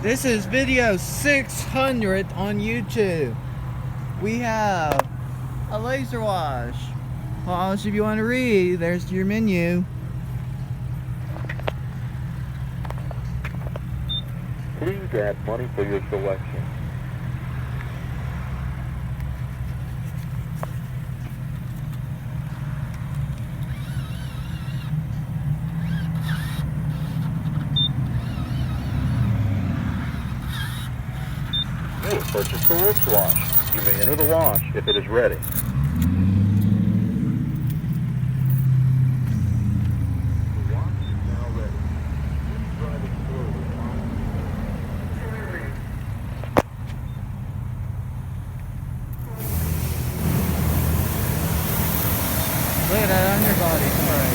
This is video 600 on YouTube. We have a laser wash. Pause if you want to read. There's your menu. Please add money for your selection. You have purchased the Works Wash. You may enter the wash if it is ready. The wash is now ready. Please drive it slowly. Look at that underbody spray.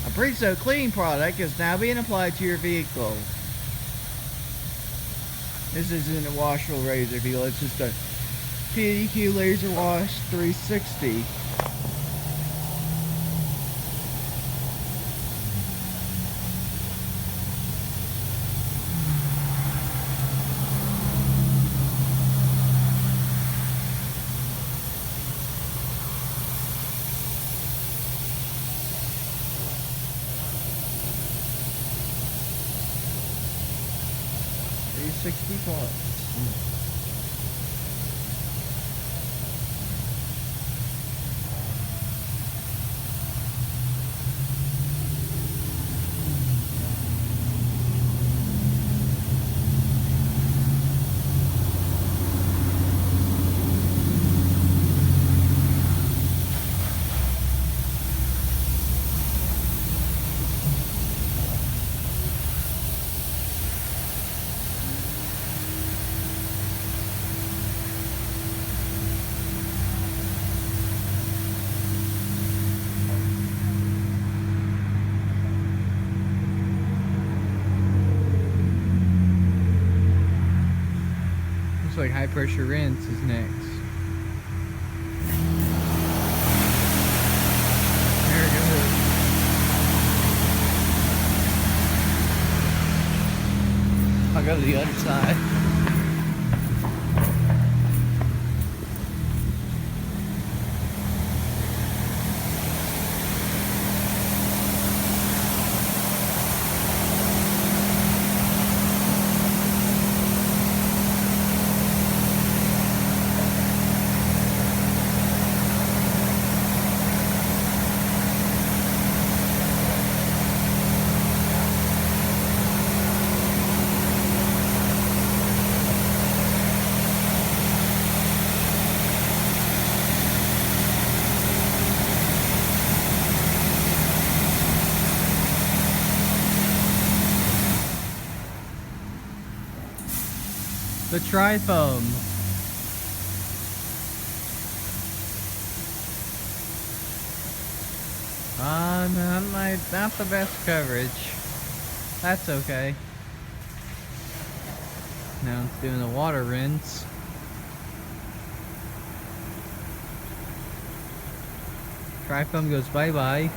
A Brizo cleaning product is now being applied to your vehicle. This isn't a washable razor feel, it's just a PDQ Laser Wash 360. $60. Looks like high pressure rinse is next. There it goes. I'll go to the other side. The Tri-Foam. Not the best coverage. That's okay. Now it's doing the water rinse. Tri-Foam goes bye-bye.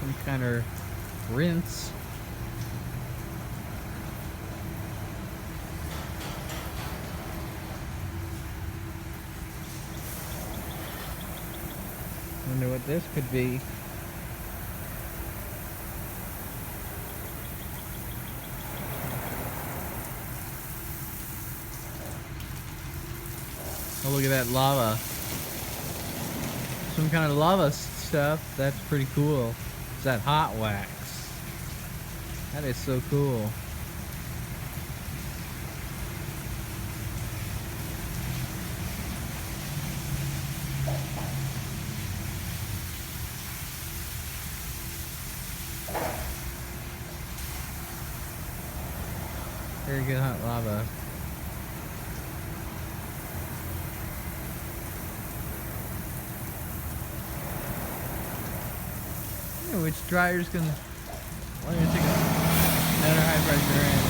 Some kind of rinse. Wonder what this could be. Oh, look at that lava. Some kind of lava stuff. That's pretty cool. Is that hot wax? That is so cool. Very good hot lava. which dryer's gonna. Let me take another high pressure in.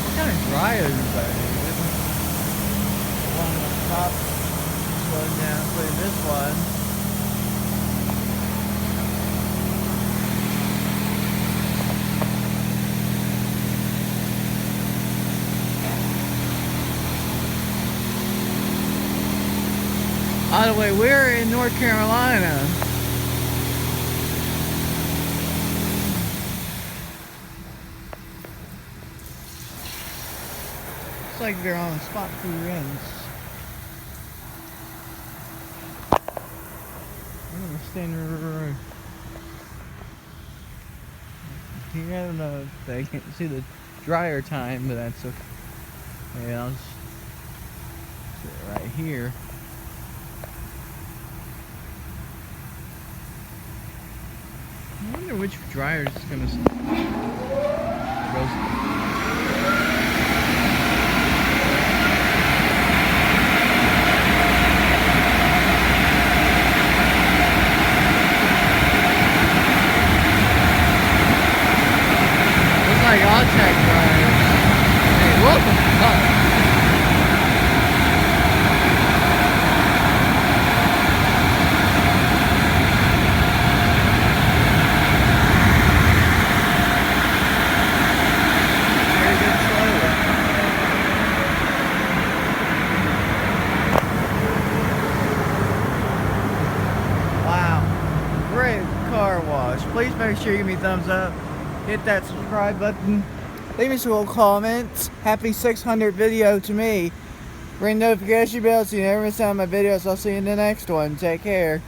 What kind of dryers are these? The one on the top slows down, play this one. By the way, we're in North Carolina. It's like they're on the spot for your ends. I'm gonna stand right here. I don't know if they can see the dryer time, but that's okay. Yeah, I'll just sit right here. I wonder which dryer is gonna roast. Looks like Alltech dryers. Hey, welcome up. Car wash. Please make sure you give me a thumbs up, hit that subscribe button, leave me some little comments. Happy 600 video to me. Ring notification bell so you never miss out on my videos. I'll see you in the next one. Take care.